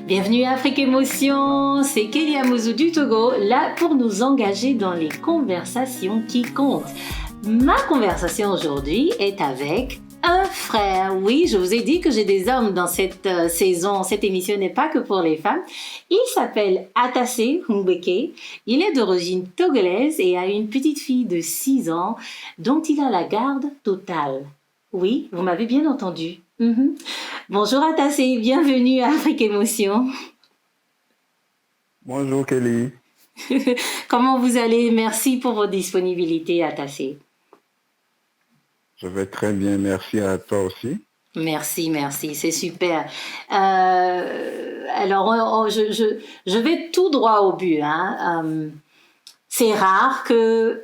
Bienvenue à Afrique Émotion, c'est Kelly Amouzou du Togo, là pour nous engager dans les conversations qui comptent. Ma conversation aujourd'hui est avec un frère. Oui, je vous ai dit que j'ai des hommes dans cette saison. Cette émission n'est pas que pour les femmes. Il s'appelle Atassé Humbeke. Il est d'origine togolaise et a une petite fille de 6 ans dont il a la garde totale. Oui, vous m'avez bien entendu. Bonjour Atassé, bienvenue à Afrique Émotion. Bonjour Kelly. Comment vous allez? Merci pour votre disponibilité Atassé. Je vais très bien, merci à toi aussi. Merci, c'est super. Alors, je vais tout droit au but. C'est rare que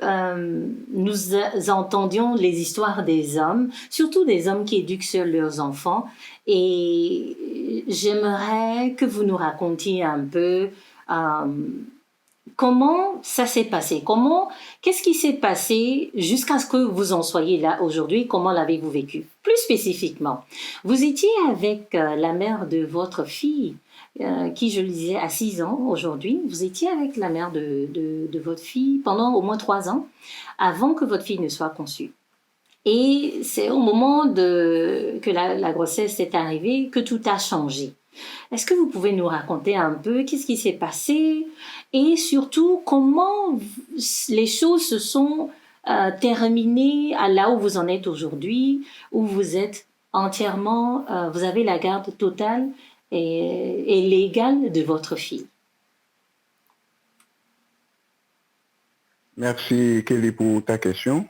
nous entendions les histoires des hommes, surtout des hommes qui éduquent seuls leurs enfants. Et j'aimerais que vous nous racontiez un peu comment ça s'est passé. Qu'est-ce qui s'est passé jusqu'à ce que vous en soyez là aujourd'hui? Comment l'avez-vous vécu? Plus spécifiquement, vous étiez avec la mère de votre fille, qui, je le disais, a 6 ans aujourd'hui. Vous étiez avec la mère de votre fille pendant au moins 3 ans, avant que votre fille ne soit conçue. Et c'est au moment que la grossesse est arrivée que tout a changé. Est-ce que vous pouvez nous raconter un peu qu'est-ce qui s'est passé et surtout comment les choses se sont terminées à là où vous en êtes aujourd'hui, où vous êtes entièrement, vous avez la garde totale et légale de votre fille? Merci Kelly pour ta question.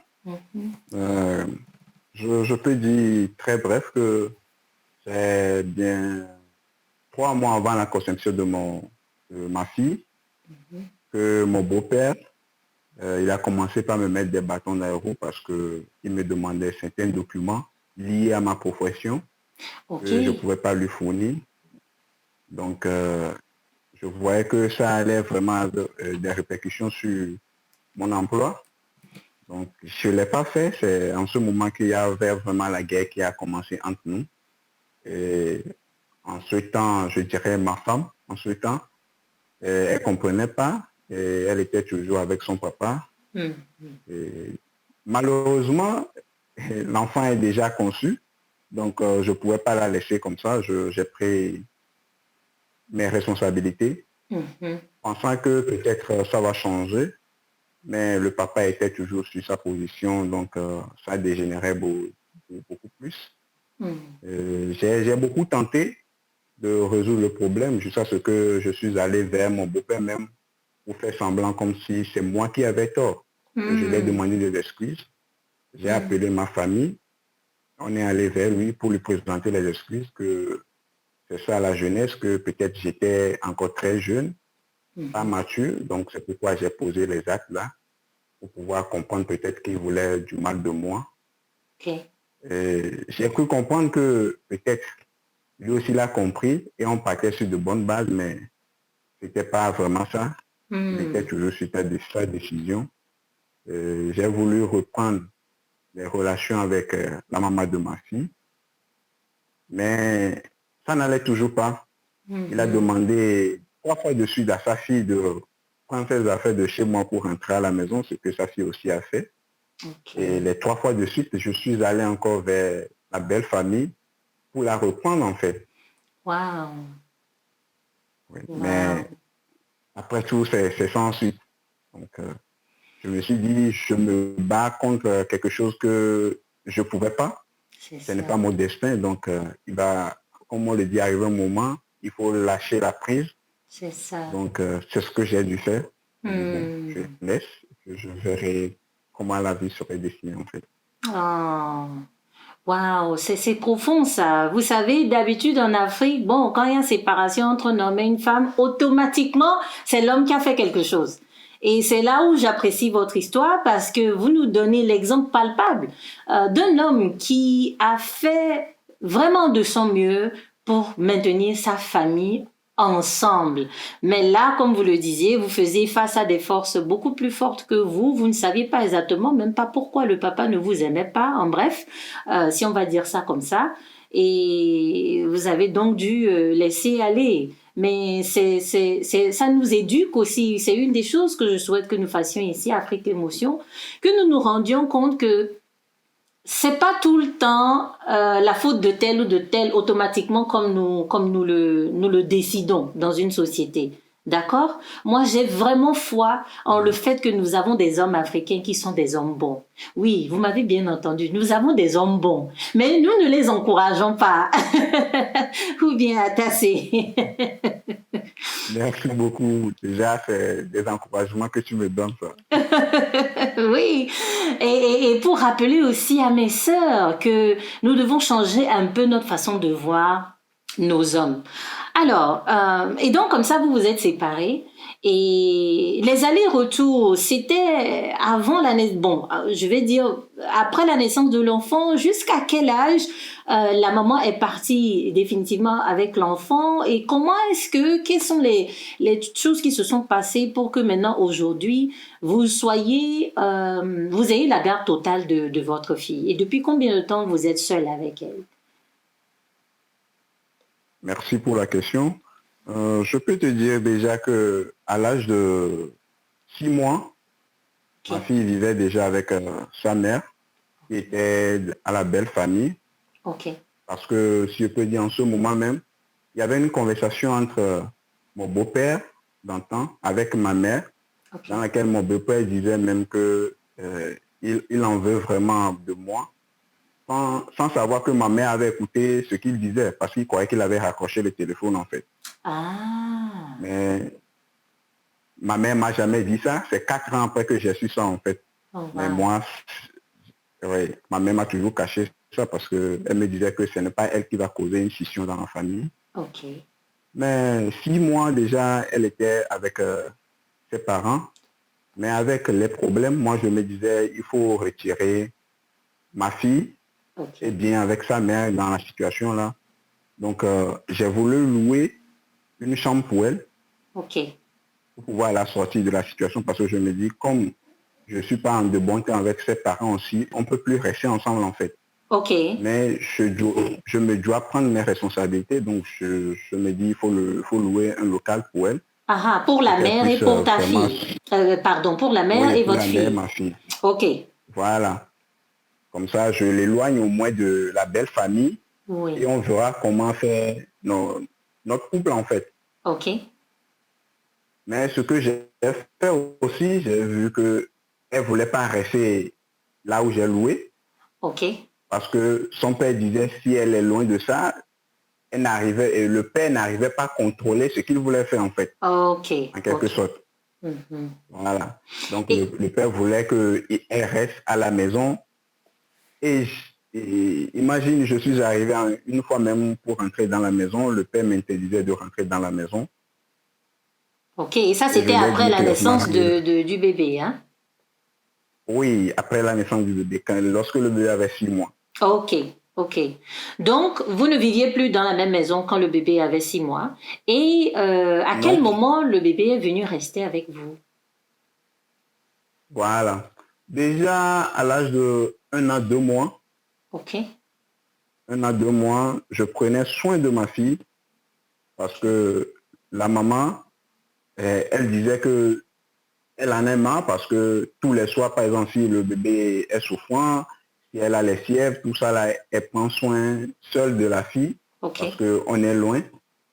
Je peux dire très bref que c'est bien 3 mois avant la conception de ma fille que mon beau-père, il a commencé par me mettre des bâtons dans les roues parce qu'il me demandait certains documents liés à ma profession que je ne pouvais pas lui fournir. Donc, je voyais que ça allait vraiment avoir des répercussions sur mon emploi. Donc, je ne l'ai pas fait. C'est en ce moment qu'il y avait vraiment la guerre qui a commencé entre nous. Et en ce temps, je dirais ma femme, en ce temps, elle ne comprenait pas. Et elle était toujours avec son papa. Et malheureusement, l'enfant est déjà conçu. Donc, je ne pouvais pas la laisser comme ça. J'ai pris mes responsabilités, pensant que peut-être ça va changer. Mais le papa était toujours sur sa position, donc ça dégénérait beaucoup plus. J'ai beaucoup tenté de résoudre le problème jusqu'à ce que je suis allé vers mon beau-père même pour faire semblant comme si c'est moi qui avais tort. Je lui ai demandé des excuses. J'ai appelé ma famille. On est allé vers lui pour lui présenter les excuses que c'est ça la jeunesse, que peut-être j'étais encore très jeune, pas mature. Donc c'est pourquoi j'ai posé les actes là, pour pouvoir comprendre peut-être qu'il voulait du mal de moi. J'ai cru comprendre que peut-être lui aussi l'a compris et on partait sur de bonnes bases, mais c'était pas vraiment ça. Il était toujours sur sa décision. J'ai voulu reprendre les relations avec la maman de ma fille, mais ça n'allait toujours pas. Il a demandé 3 fois de suite à sa fille de prendre ses affaires de chez moi pour rentrer à la maison, ce que sa fille aussi a fait. Et les 3 fois de suite, je suis allé encore vers la belle famille pour la reprendre en fait. Wow. Mais après tout, c'est sans suite. Donc, je me suis dit, je me bats contre quelque chose que je ne pouvais pas. Ce n'est pas mon destin. Donc, il va, comme on le dit, arriver un moment, il faut lâcher la prise. C'est ça. Donc, c'est ce que j'ai dû faire. Bon, je laisse, je verrai comment la vie serait destinée en fait. Oh, waouh, c'est profond ça. Vous savez, d'habitude en Afrique, bon, quand il y a séparation entre un homme et une femme, automatiquement, c'est l'homme qui a fait quelque chose. Et c'est là où j'apprécie votre histoire parce que vous nous donnez l'exemple palpable d'un homme qui a fait vraiment de son mieux pour maintenir sa famille ensemble. Mais là, comme vous le disiez, vous faisiez face à des forces beaucoup plus fortes que vous. Vous ne saviez pas exactement, même pas pourquoi le papa ne vous aimait pas. En bref, si on va dire ça comme ça. Et vous avez donc dû laisser aller. Mais ça nous éduque aussi. C'est une des choses que je souhaite que nous fassions ici, à Afrique Émotion, que nous nous rendions compte que c'est pas tout le temps la faute de tel ou de tel automatiquement comme nous le décidons dans une société. D'accord? Moi, j'ai vraiment foi en le fait que nous avons des hommes africains qui sont des hommes bons. Oui, vous m'avez bien entendu. Nous avons des hommes bons, mais nous ne les encourageons pas. Ou bien à tasser. Merci beaucoup. Déjà, c'est des encouragements que tu me donnes, ça. Oui, et pour rappeler aussi à mes sœurs que nous devons changer un peu notre façon de voir nos hommes. Alors, et donc comme ça, vous vous êtes séparés. Et les allers-retours, c'était avant la naissance, bon, je vais dire, après la naissance de l'enfant, jusqu'à quel âge la maman est partie définitivement avec l'enfant et comment quelles sont les choses qui se sont passées pour que maintenant, aujourd'hui, vous vous ayez la garde totale de votre fille. Et depuis combien de temps vous êtes seul avec elle? Merci pour la question. Je peux te dire déjà que à l'âge de 6 mois, ma fille vivait déjà avec sa mère, qui était à la belle famille. Ok. Parce que, si je peux dire en ce moment même, il y avait une conversation entre mon beau-père d'antan avec ma mère, dans laquelle mon beau-père disait même que il en veut vraiment de moi, sans savoir que ma mère avait écouté ce qu'il disait, parce qu'il croyait qu'il avait raccroché le téléphone en fait. Ah. Mais ma mère m'a jamais dit ça. C'est 4 ans après que j'ai su ça en fait. Oh, wow. Mais moi, ouais, ma mère m'a toujours caché ça parce qu'elle me disait que ce n'est pas elle qui va causer une scission dans la famille. Ok. Mais 6 mois déjà, elle était avec ses parents. Mais avec les problèmes, moi je me disais, il faut retirer ma fille et bien avec sa mère dans la situation là. Donc j'ai voulu louer une chambre pour elle. Ok. Pour pouvoir la sortir de la situation parce que je me dis, comme je ne suis pas en de bon temps avec ses parents aussi, on ne peut plus rester ensemble en fait. Ok. Mais je me dois prendre mes responsabilités, donc je me dis, il faut louer un local pour elle. Ah, pour la mère et pour ta fille. Pardon, pour la mère et votre fille. Pour la mère, ma fille. Ok. Voilà. Comme ça, je l'éloigne au moins de la belle famille. Oui. Et on verra comment faire notre couple en fait. Ok. Mais ce que j'ai fait aussi, j'ai vu qu'elle ne voulait pas rester là où j'ai loué. Ok. Parce que son père disait, si elle est loin de ça, le père n'arrivait pas à contrôler ce qu'il voulait faire en fait. Ok. En quelque sorte. Mm-hmm. Voilà. Donc le père voulait qu'elle reste à la maison. Et imagine, je suis arrivé une fois même pour rentrer dans la maison, le père m'interdisait de rentrer dans la maison. Ok, et ça c'était après la naissance du bébé, hein? Oui, après la naissance du bébé, lorsque le bébé avait 6 mois. Ok, ok. Donc, vous ne viviez plus dans la même maison quand le bébé avait 6 mois. Et à quel moment le bébé est venu rester avec vous? Voilà. Déjà à l'âge de 1 an, 2 mois. Ok. 1 an, 2 mois, je prenais soin de ma fille parce que la maman, elle disait que elle en est marre parce que tous les soirs, par exemple, si le bébé est souffrant, si elle a les fièvres, tout ça, là, elle prend soin seule de la fille parce qu'on est loin,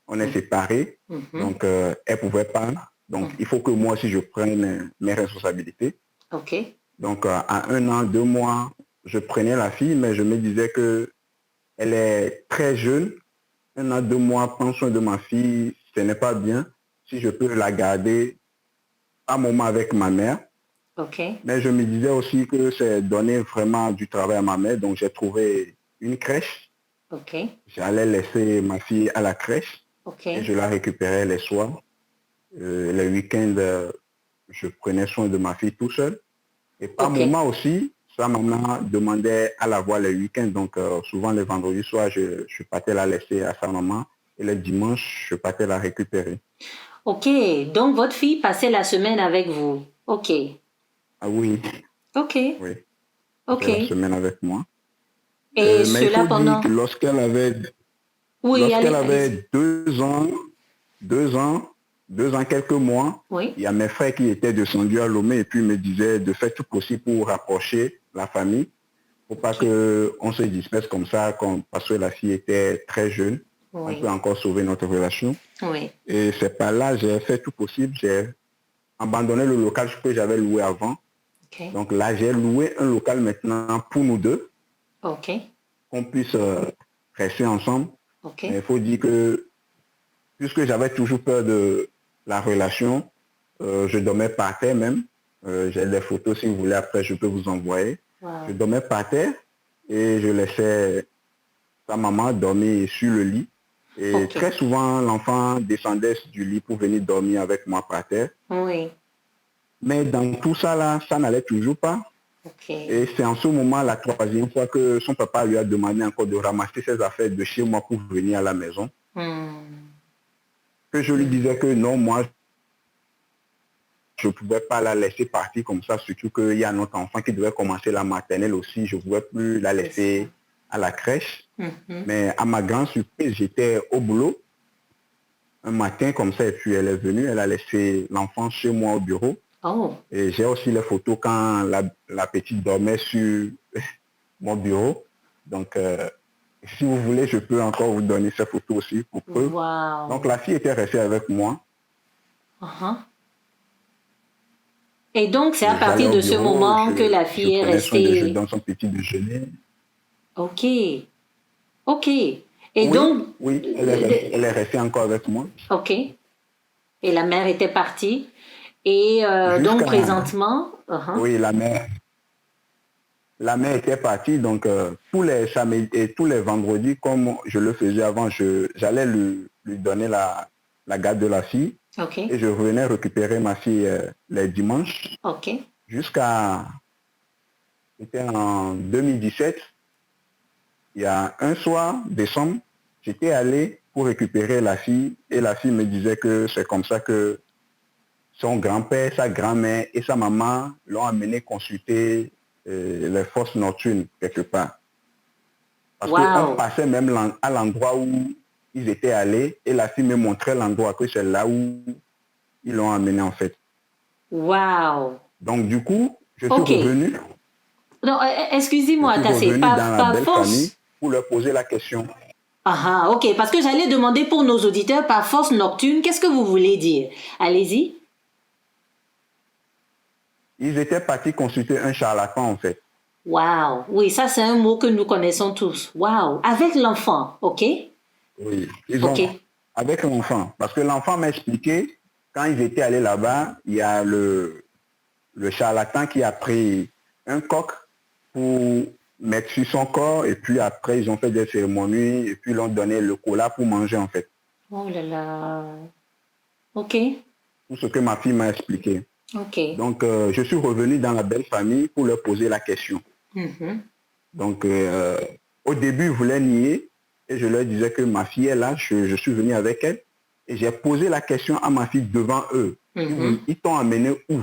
on est séparés. Donc, elle ne pouvait pas. Donc, il faut que moi aussi, je prenne mes responsabilités. Donc, à 1 an, 2 mois, je prenais la fille, mais je me disais que elle est très jeune. 1 an, 2 mois, prendre soin de ma fille, ce n'est pas bien. Si je peux la garder un moment avec ma mère. Mais je me disais aussi que c'est donner vraiment du travail à ma mère. Donc, j'ai trouvé une crèche. J'allais laisser ma fille à la crèche. Et je la récupérais les soirs. Les week-ends, je prenais soin de ma fille tout seul. Et par moment aussi, sa maman demandait à la voir les week-ends. Donc, souvent, les vendredis soirs, je partais la laisser à sa maman. Et le dimanche, je partais la récupérer. Ok, donc votre fille passait la semaine avec vous. Ok. Ah oui. Ok. Oui. Ok. La semaine avec moi. Et mais il faut pendant... dire que lorsqu'elle avait 2 ans, 2 ans, 2 ans, quelques mois, Oui. il y a mes frères qui étaient descendus à Lomé et puis me disaient de faire tout possible pour rapprocher la famille, pour pas OK. qu'on se disperse comme ça, parce que la fille était très jeune. On Oui. peut encore sauver notre relation. Oui. Et c'est par là, j'ai fait tout possible. J'ai abandonné le local que j'avais loué avant. OK. Donc là, j'ai loué un local maintenant pour nous deux, OK. qu'on puisse rester ensemble. OK. Mais il faut dire que, puisque j'avais toujours peur de la relation, je dormais par terre même. J'ai des photos, si vous voulez, après, je peux vous envoyer. Wow. Je dormais par terre et je laissais sa maman dormir sur le lit. Et OK. très souvent, l'enfant descendait du lit pour venir dormir avec moi par terre. Oui. Mais dans tout ça, là, ça n'allait toujours pas. OK. Et c'est en ce moment, la troisième fois, que son papa lui a demandé encore de ramasser ses affaires de chez moi pour venir à la maison. Que je lui disais que non, moi, je ne pouvais pas la laisser partir comme ça, surtout qu'il y a notre enfant qui devait commencer la maternelle aussi. Je ne pouvais plus la laisser à la crèche. Mais à ma grande surprise, j'étais au boulot un matin comme ça, et puis elle est venue, elle a laissé l'enfant chez moi au bureau. Oh. Et j'ai aussi les photos quand la petite dormait sur mon bureau. Donc, si vous voulez, je peux encore vous donner ces photos aussi pour preuve. Wow. Donc, la fille était restée avec moi. Et donc, c'est à partir de ce moment que la fille est restée. Je donne son petit déjeuner. OK. OK. Et Oui, donc. oui, elle est restée encore avec moi. OK. Et la mère était partie. Et donc, présentement. Oui, la mère était partie. Donc, tous les samedis et tous les vendredis, comme je le faisais avant, j'allais lui donner la garde de la fille. Okay. Et je revenais récupérer ma fille les dimanches. OK. Jusqu'à, c'était en 2017, il y a un soir, décembre, j'étais allé pour récupérer la fille et la fille me disait que c'est comme ça que son grand-père, sa grand-mère et sa maman l'ont amené consulter les forces nocturnes quelque part. Parce qu'on passait même à l'endroit où ils étaient allés et la fille me montrait l'endroit, que c'est là où ils l'ont amené en fait. Wow. Donc du coup, je suis revenu. Non, excusez-moi, c'est pas dans la belle famille pour leur poser la question. Ah, ok, parce que j'allais demander pour nos auditeurs par force nocturne, qu'est-ce que vous voulez dire? Allez-y. Ils étaient partis consulter un charlatan en fait. Wow, oui, ça c'est un mot que nous connaissons tous. Wow, avec l'enfant, ok? Oui, avec l'enfant, parce que l'enfant m'a expliqué, quand ils étaient allés là-bas, il y a le charlatan qui a pris un coq pour mettre sur son corps et puis après ils ont fait des cérémonies et puis ils l'ont donné le cola pour manger en fait. Oh là là. Ok. Tout ce que ma fille m'a expliqué. Ok. Donc je suis revenu dans la belle famille pour leur poser la question. Donc au début ils voulaient nier et je leur disais que ma fille est là, je suis venu avec elle et j'ai posé la question à ma fille devant eux. Ils t'ont amené où?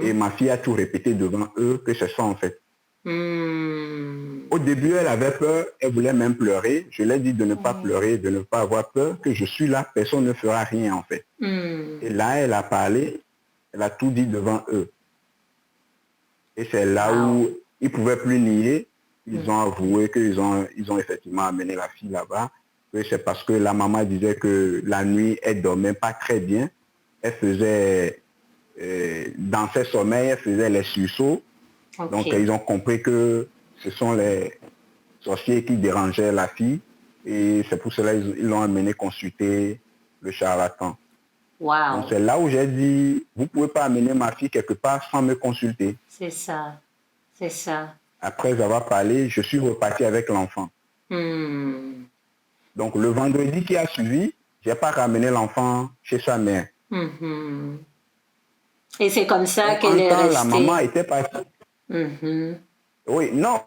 Et ma fille a tout répété devant eux que c'est ça en fait. Au début, elle avait peur, elle voulait même pleurer. Je lui ai dit de ne pas pleurer, de ne pas avoir peur, que je suis là, personne ne fera rien en fait. Et là, elle a parlé, elle a tout dit devant eux. Et c'est là où ils ne pouvaient plus nier. Ils ont avoué qu'ils ont effectivement amené la fille là-bas. Que c'est parce que la maman disait que la nuit, elle ne dormait pas très bien. Elle faisait... dans ses sommeils, elle faisait les sursauts. Okay. Donc, ils ont compris que ce sont les sorciers qui dérangeaient la fille. Et c'est pour cela qu'ils l'ont amené consulter le charlatan. Wow. Donc, c'est là où j'ai dit, vous ne pouvez pas amener ma fille quelque part sans me consulter. C'est ça. C'est ça. Après avoir parlé, je suis reparti avec l'enfant. Donc, le vendredi qui a suivi, je n'ai pas ramené l'enfant chez sa mère. Et c'est comme ça qu'elle est restée. La maman était partie. Oui, non,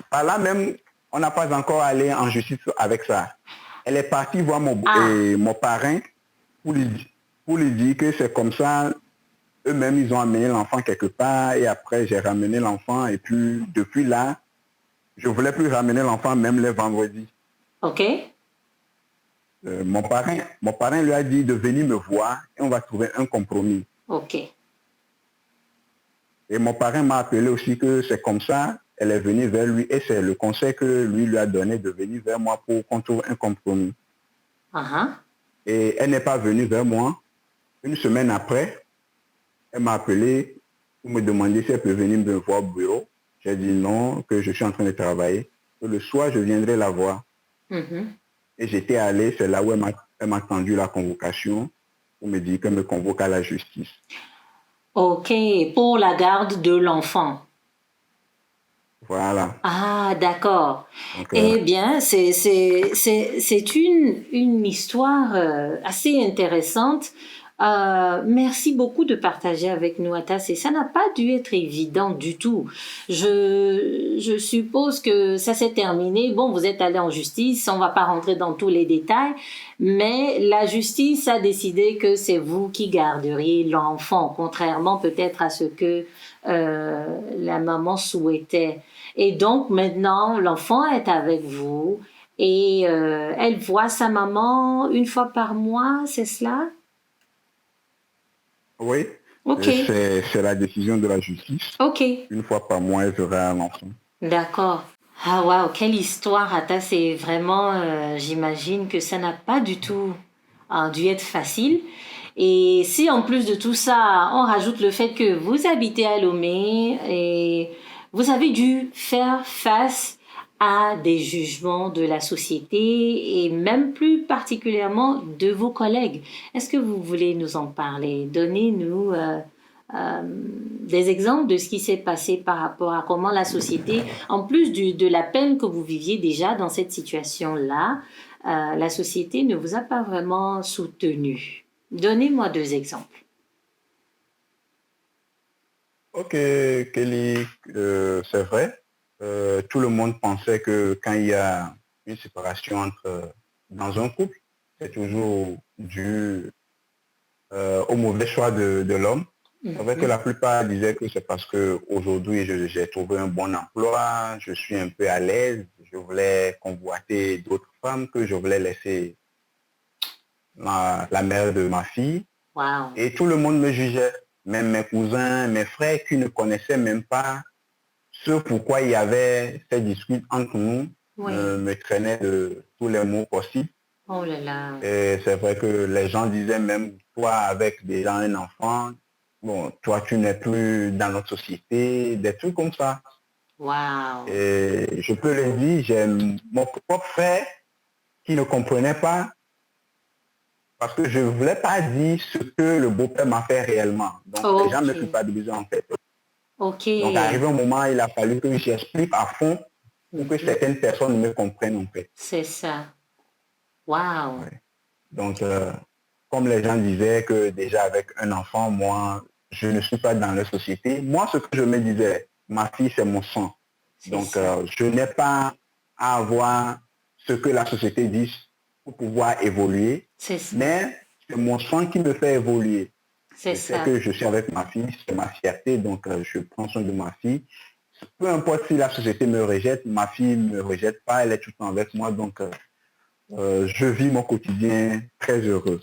par là même, on n'a pas encore allé en justice avec ça. Elle est partie voir mon parrain pour lui dire que c'est comme ça. Eux-mêmes, ils ont amené l'enfant quelque part et après, j'ai ramené l'enfant et puis depuis là, je ne voulais plus ramener l'enfant même les vendredis. OK. mon parrain lui a dit de venir me voir et on va trouver un compromis. OK. Et mon parrain m'a appelé aussi que c'est comme ça, elle est venue vers lui et c'est le conseil que lui a donné de venir vers moi pour qu'on trouve un compromis. Uh-huh. Et elle n'est pas venue vers moi. Une semaine après, elle m'a appelé pour me demander si elle peut venir me voir au bureau. J'ai dit non, que je suis en train de travailler. Que le soir, je viendrai la voir. Mhm. Et j'étais allé, c'est là où elle m'a tendu la convocation pour me dire qu'elle me convoque à la justice. OK, pour la garde de l'enfant. Voilà. Ah, d'accord. Donc, Eh bien, c'est une histoire assez intéressante. Merci beaucoup de partager avec nous, Atas. Et ça n'a pas dû être évident du tout. Je suppose que ça s'est terminé. Bon, vous êtes allé en justice. On va pas rentrer dans tous les détails. Mais la justice a décidé que c'est vous qui garderiez l'enfant, contrairement peut-être à ce que la maman souhaitait. Et donc maintenant, l'enfant est avec vous et elle voit sa maman une fois par mois, c'est cela? oui, Ok, c'est la décision de la justice. ok, Une fois par mois, elle verra l'enfant. d'accord. Ah waouh, quelle histoire, Atta, c'est vraiment, j'imagine que ça n'a pas du tout dû être facile. Et si en plus de tout ça, on rajoute le fait que vous habitez à Lomé et vous avez dû faire face à des jugements de la société et même plus particulièrement de vos collègues. Est-ce que vous voulez nous en parler? Donnez-nous des exemples de ce qui s'est passé par rapport à comment la société, en plus de la peine que vous viviez déjà dans cette situation-là, la société ne vous a pas vraiment soutenu. Donnez-moi 2 exemples. Ok, Kelly, c'est vrai. Tout le monde pensait que quand il y a une séparation dans un couple, c'est toujours dû au mauvais choix de l'homme. C'est vrai que la plupart disaient que c'est parce qu'aujourd'hui, j'ai trouvé un bon emploi, je suis un peu à l'aise, je voulais convoiter d'autres femmes, que je voulais laisser la mère de ma fille. Wow. Et tout le monde me jugeait, même mes cousins, mes frères qui ne connaissaient même pas ce pourquoi il y avait ces disputes entre nous, Oui. me traînaient de tous les mots possibles. Oh là là. Et c'est vrai que les gens disaient même, toi avec déjà un enfant, bon, toi tu n'es plus dans notre société, des trucs comme ça. Wow. Et je peux le dire, j'ai mon propre frère qui ne comprenait pas parce que je ne voulais pas dire ce que le beau-père m'a fait réellement. Donc les gens me culpabilisaient en fait. Ok. Donc arrivé un moment, il a fallu que j'explique à fond pour que certaines personnes me comprennent en fait. C'est ça. Wow. Ouais. Donc comme les gens disaient que déjà avec un enfant, moi, je ne suis pas dans la société. Moi, ce que je me disais, ma fille, c'est mon sang. Donc, je n'ai pas à avoir ce que la société dit pour pouvoir évoluer. Mais c'est mon sang qui me fait évoluer. C'est ça. Que je suis avec ma fille, c'est ma fierté. Donc, je prends soin de ma fille. Peu importe si la société me rejette, ma fille ne me rejette pas, elle est tout le temps avec moi. Donc, je vis mon quotidien très heureux.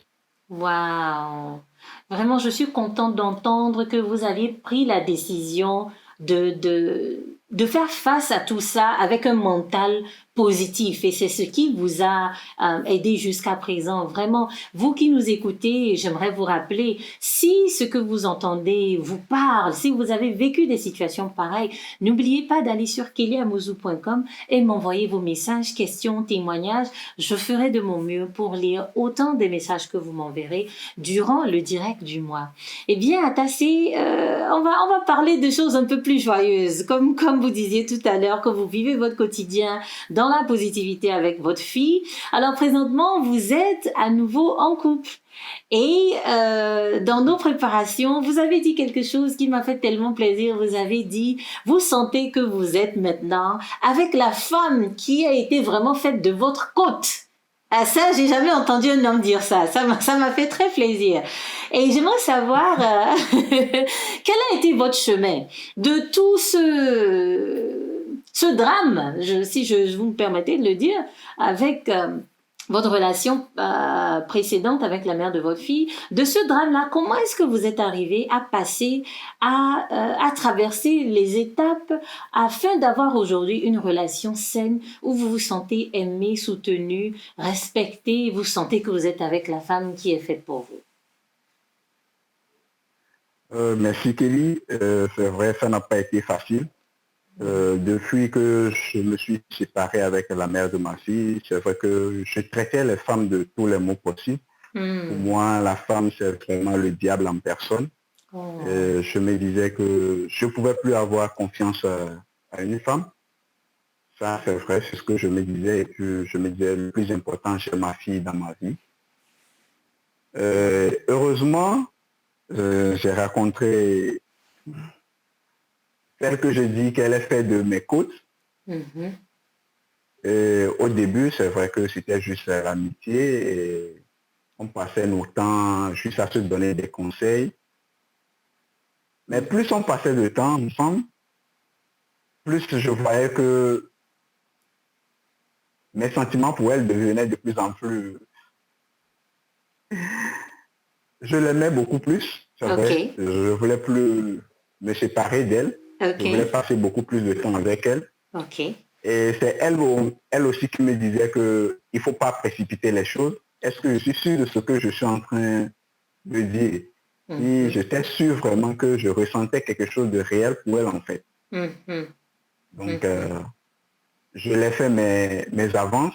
Waouh! Vraiment, je suis contente d'entendre que vous aviez pris la décision de faire face à tout ça avec un mental positif. Et c'est ce qui vous a aidé jusqu'à présent. Vraiment, vous qui nous écoutez, j'aimerais vous rappeler, si ce que vous entendez vous parle, si vous avez vécu des situations pareilles, n'oubliez pas d'aller sur kellyamouzou.com et m'envoyer vos messages, questions, témoignages. Je ferai de mon mieux pour lire autant des messages que vous m'enverrez durant le direct du mois. Eh bien, Atassé, on va parler de choses un peu plus joyeuses, comme vous disiez tout à l'heure, que vous vivez votre quotidien dans la positivité avec votre fille. Alors présentement, vous êtes à nouveau en couple. Et dans nos préparations, vous avez dit quelque chose qui m'a fait tellement plaisir. Vous avez dit, vous sentez que vous êtes maintenant avec la femme qui a été vraiment faite de votre côte. Ah, ça, j'ai jamais entendu un homme dire ça. Ça m'a fait très plaisir. Et j'aimerais savoir quel a été votre chemin de tout ce drame, si vous me permettez de le dire, avec votre relation précédente avec la mère de votre fille, de ce drame-là, comment est-ce que vous êtes arrivé à passer, à traverser les étapes afin d'avoir aujourd'hui une relation saine où vous vous sentez aimé, soutenu, respecté, vous sentez que vous êtes avec la femme qui est faite pour vous? Merci Kelly. C'est vrai, ça n'a pas été facile. Depuis que je me suis séparé avec la mère de ma fille, c'est vrai que je traitais les femmes de tous les mots possibles. Pour moi, la femme, c'est vraiment le diable en personne. Oh. Je me disais que je ne pouvais plus avoir confiance à une femme. Ça, c'est vrai, c'est ce que je me disais. Et puis, je me disais, le plus important, c'est ma fille dans ma vie. Heureusement, j'ai rencontré celle que je dis qu'elle est faite de mes côtes. Et au début, c'est vrai que c'était juste l'amitié et on passait nos temps juste à se donner des conseils. Mais plus on passait de temps ensemble, plus je voyais que mes sentiments pour elle devenaient de plus en plus. Je l'aimais beaucoup plus, c'est vrai. Je ne voulais plus me séparer d'elle. Je voulais passer beaucoup plus de temps avec elle. Et c'est elle aussi qui me disait qu'il ne faut pas précipiter les choses. Est-ce que je suis sûr de ce que je suis en train de dire? Et j'étais sûr vraiment que je ressentais quelque chose de réel pour elle en fait. Donc, je l'ai fait mes avances.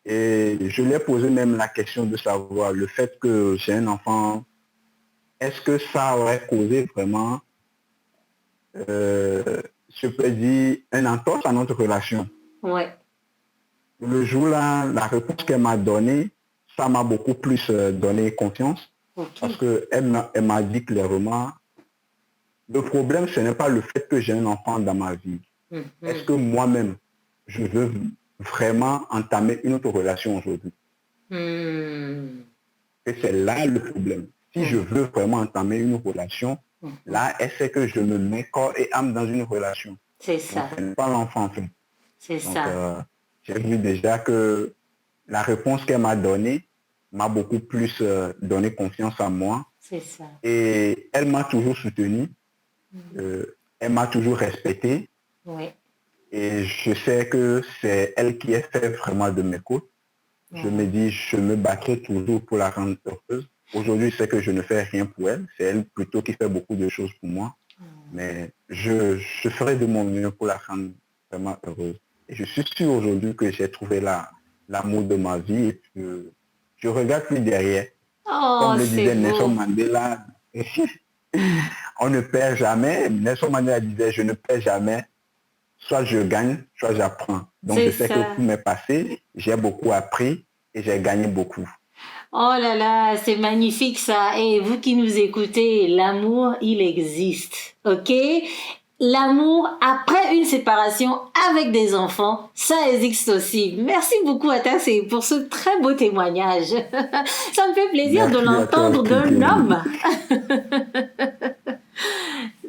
Et je lui ai posé même la question de savoir le fait que j'ai un enfant, est-ce que ça aurait causé vraiment, je peux dire, un entorse à notre relation? Ouais. Le jour-là, la réponse qu'elle m'a donnée, ça m'a beaucoup plus donné confiance. Parce qu'elle m'a dit clairement, le problème, ce n'est pas le fait que j'ai un enfant dans ma vie. Est-ce que moi-même, je veux vraiment entamer une autre relation aujourd'hui? Et c'est là le problème. Si je veux vraiment entamer une relation, là, c'est que je me mets corps et âme dans une relation. C'est ça. Donc, ce n'est pas l'enfant, en fait. C'est ça. J'ai vu déjà que la réponse qu'elle m'a donnée m'a beaucoup plus donné confiance en moi. C'est ça. Et elle m'a toujours soutenu. Elle m'a toujours respecté. Ouais. Et je sais que c'est elle qui est fait vraiment de mes côtes. Je me dis, je me battrai toujours pour la rendre heureuse. Aujourd'hui, c'est que je ne fais rien pour elle. C'est elle plutôt qui fait beaucoup de choses pour moi. Mais je ferai de mon mieux pour la rendre vraiment heureuse. Et je suis sûr aujourd'hui que j'ai trouvé l'amour de ma vie. Et puis, je regarde plus derrière. Comme le disait Nelson Mandela, on ne perd jamais. Nelson Mandela disait, je ne perds jamais. Soit je gagne, soit j'apprends. Donc je sais que tout m'est passé, j'ai beaucoup appris et j'ai gagné beaucoup. Oh là là, c'est magnifique ça. Et vous qui nous écoutez, l'amour, il existe. OK? L'amour après une séparation avec des enfants, ça existe aussi. Merci beaucoup Atassé pour ce très beau témoignage. Ça me fait plaisir de l'entendre d'un homme.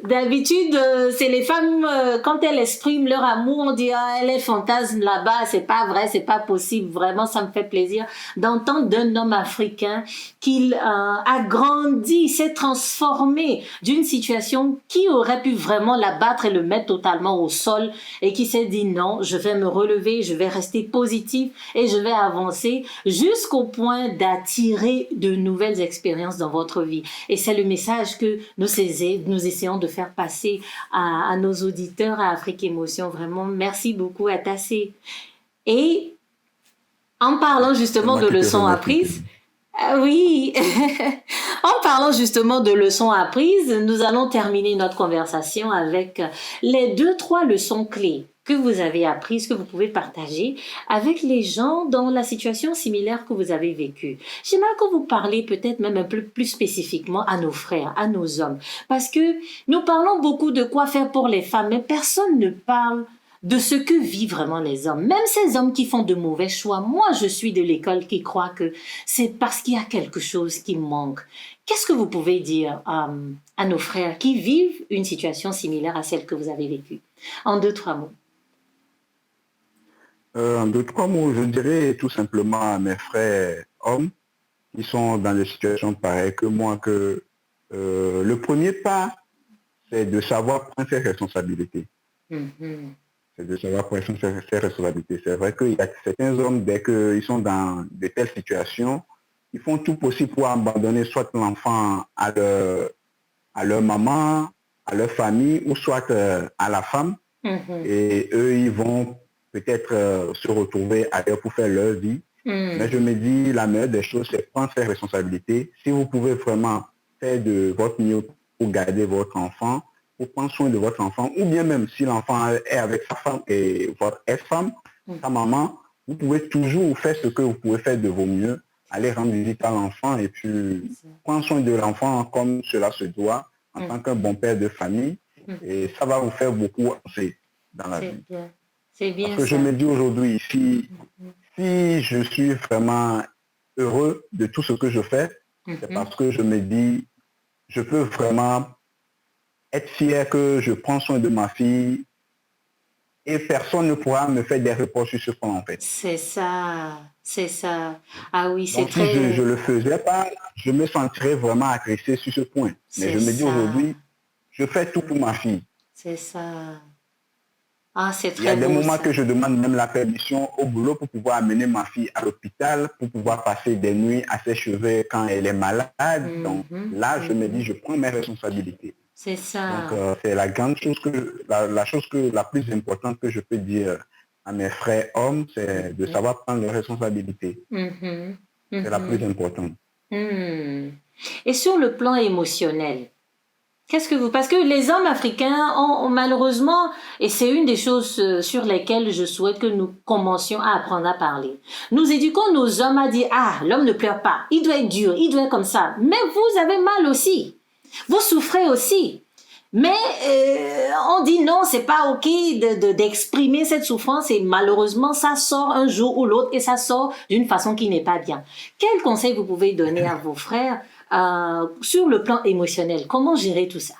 D'habitude, c'est les femmes, quand elles expriment leur amour, on dit, ah, elle est fantasme là-bas, c'est pas vrai, c'est pas possible. Vraiment, ça me fait plaisir d'entendre d'un homme africain qu'il a grandi, s'est transformé d'une situation qui aurait pu vraiment l'abattre et le mettre totalement au sol et qui s'est dit non, je vais me relever, je vais rester positif et je vais avancer jusqu'au point d'attirer de nouvelles expériences dans votre vie. Et c'est le message que nous essayons de faire passer à nos auditeurs à Afrique Émotion. Vraiment, merci beaucoup à Tassé. Et en parlant justement de leçons apprises, oui, en parlant justement de leçons apprises, nous allons terminer notre conversation avec les 2-3 leçons clés que vous avez apprises, que vous pouvez partager avec les gens dans la situation similaire que vous avez vécue. J'aimerais que vous parliez peut-être même un peu plus spécifiquement à nos frères, à nos hommes, parce que nous parlons beaucoup de quoi faire pour les femmes, mais personne ne parle de ce que vivent vraiment les hommes. Même ces hommes qui font de mauvais choix, moi je suis de l'école qui croit que c'est parce qu'il y a quelque chose qui manque. Qu'est-ce que vous pouvez dire à nos frères qui vivent une situation similaire à celle que vous avez vécue? En 2-3 mots. En deux, trois mots, je dirais tout simplement à mes frères hommes qui sont dans des situations pareilles que moi que le premier pas, c'est de savoir prendre ses responsabilités. Mhm. C'est de savoir prendre ses responsabilités. C'est vrai qu'il y a certains hommes, dès qu'ils sont dans de telles situations, ils font tout possible pour abandonner soit l'enfant à leur maman, à leur famille, ou soit à la femme. Mhm. Et eux, ils vont peut-être se retrouver ailleurs pour faire leur vie. Mais je Mhm. me dis, la meilleure des choses, c'est prendre ses responsabilités. Si vous pouvez vraiment faire de votre mieux pour garder votre enfant, pour prendre soin de votre enfant, ou bien même si l'enfant est avec sa femme et votre ex-femme, sa maman, vous pouvez toujours faire ce que vous pouvez faire de vos mieux, aller rendre visite à l'enfant et puis prendre soin de l'enfant comme cela se doit, en tant qu'un bon père de famille. Et ça va vous faire beaucoup avancer dans la C'est vie. bien. C'est Parce bien que je ça. me dis aujourd'hui, si je suis vraiment heureux de tout ce que je fais, c'est Mhm. parce que je me dis, je peux vraiment être fier que je prends soin de ma fille et personne ne pourra me faire des reproches sur ce point en fait. C'est ça. C'est ça. Ah oui, c'est Donc si je très... ne le faisais pas, je me sentirais vraiment agressé sur ce point. Mais C'est je me dis ça. aujourd'hui, je fais tout pour ma fille. C'est ça. Ah, c'est Il y a très des beau moments ça. que je demande même la permission au boulot pour pouvoir amener ma fille à l'hôpital, pour pouvoir passer des nuits à ses cheveux quand elle est malade. Donc Mhm. là, je me dis, Mhm. je prends mes responsabilités. C'est Donc ça. c'est la grande chose la chose la plus importante que je peux dire à mes frères hommes, c'est de Mhm. savoir prendre les responsabilités. Mhm. C'est la plus Mhm. importante. Hmm. Et sur le plan émotionnel, qu'est-ce que vous... Parce que les hommes africains ont malheureusement, et c'est une des choses sur lesquelles je souhaite que nous commencions à apprendre à parler. Nous éduquons nos hommes à dire, ah, l'homme ne pleure pas, il doit être dur, il doit être comme ça. Mais vous avez mal aussi. Vous souffrez aussi. Mais on dit non, c'est pas ok d'exprimer cette souffrance et malheureusement ça sort un jour ou l'autre et ça sort d'une façon qui n'est pas bien. Quel conseil vous pouvez donner à vos frères sur le plan émotionnel? Comment gérer tout ça?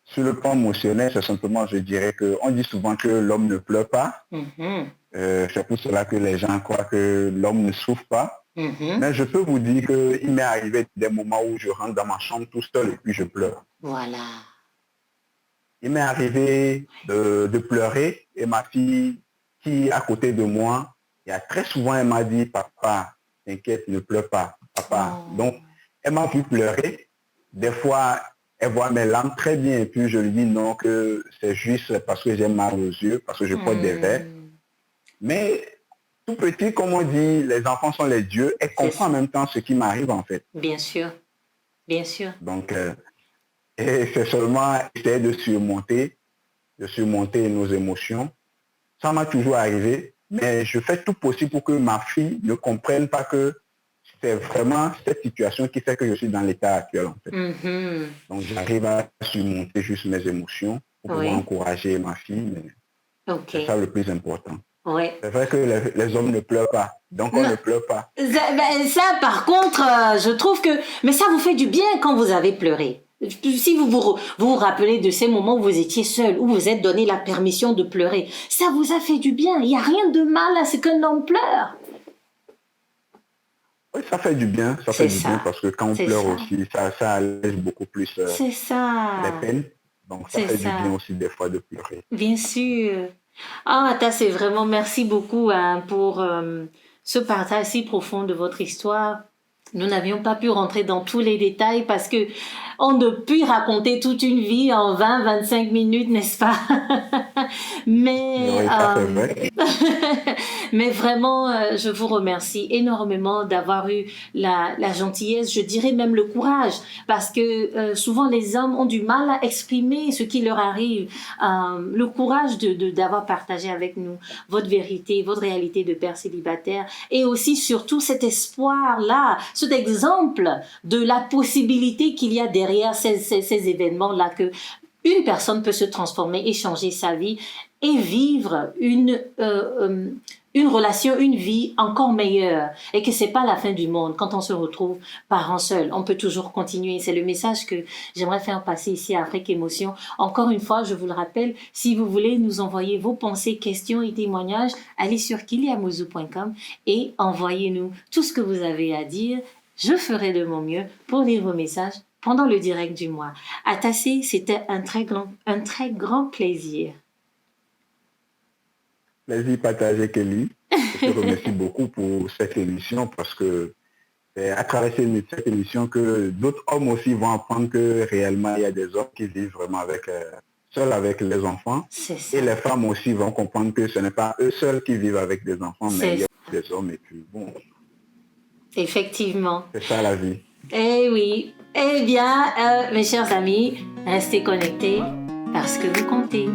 Sur le plan émotionnel, c'est simplement, je dirais qu'on dit souvent que l'homme ne pleure pas. Mhm. C'est pour cela que les gens croient que l'homme ne souffre pas. Mhm. Mais je peux vous dire qu'il m'est arrivé des moments où je rentre dans ma chambre tout seul et puis je pleure. Voilà. Il m'est arrivé de pleurer et ma fille qui est à côté de moi, il y a très souvent, elle m'a dit, papa, t'inquiète, ne pleure pas, papa. Oh. Donc, elle m'a vu pleurer. Des fois, elle voit mes larmes très bien et puis je lui dis non, que c'est juste parce que j'ai mal aux yeux, parce que je porte des verres. Hmm. Mais tout petit, comme on dit, les enfants sont les dieux. Elle C'est comprend en ça. même temps ce qui m'arrive en fait. Bien sûr. Bien sûr. Donc, et c'est seulement essayer de surmonter nos émotions. Ça m'a toujours arrivé, mais je fais tout possible pour que ma fille ne comprenne pas que c'est vraiment cette situation qui fait que je suis dans l'état actuel en fait. Mhm. Donc j'arrive à surmonter juste mes émotions pour pouvoir Oui. encourager ma fille, mais Ok. c'est ça le plus important. Oui. C'est vrai que les hommes ne pleurent pas, donc on Non. ne pleure pas. Ça, par contre, je trouve que... Mais ça vous fait du bien quand vous avez pleuré. Si vous rappelez de ces moments où vous étiez seul, où vous êtes donné la permission de pleurer, ça vous a fait du bien. Il n'y a rien de mal à ce qu'un homme pleure. Oui, ça fait C'est du bien ça. parce que quand on C'est pleure ça. aussi, ça allège beaucoup plus C'est les ça. peines. Donc ça C'est fait du bien ça. aussi des fois de pleurer. Bien sûr. Ah, Ta, c'est vraiment merci beaucoup hein, pour ce partage si profond de votre histoire. Nous n'avions pas pu rentrer dans tous les détails parce que on ne peut raconter toute une vie en 20-25 minutes, n'est-ce pas? Mais, Oui, ça c'est vrai. mais vraiment, je vous remercie énormément d'avoir eu la gentillesse, je dirais même le courage, parce que souvent les hommes ont du mal à exprimer ce qui leur arrive. Le courage d'avoir partagé avec nous votre vérité, votre réalité de père célibataire, et aussi surtout cet espoir-là, cet exemple de la possibilité qu'il y a derrière ces événements-là, que une personne peut se transformer et changer sa vie et vivre une relation, une vie encore meilleure et que c'est pas la fin du monde quand on se retrouve parents seuls. On peut toujours continuer. C'est le message que j'aimerais faire passer ici à Afrique Émotion. Encore une fois, je vous le rappelle, si vous voulez nous envoyer vos pensées, questions et témoignages, allez sur kiliamouzou.com et envoyez-nous tout ce que vous avez à dire. Je ferai de mon mieux pour lire vos messages pendant le direct du mois. Atassé, c'était un très grand plaisir. Plaisir partagé, Kelly. Je te remercie beaucoup pour cette émission parce que c'est à travers cette émission que d'autres hommes aussi vont apprendre que réellement il y a des hommes qui vivent vraiment seuls avec les enfants. Et les femmes aussi vont comprendre que ce n'est pas eux seuls qui vivent avec des enfants, mais il y a des hommes et puis bon. Effectivement. C'est ça la vie. Eh oui. Eh bien, mes chers amis, restez connectés parce que vous comptez.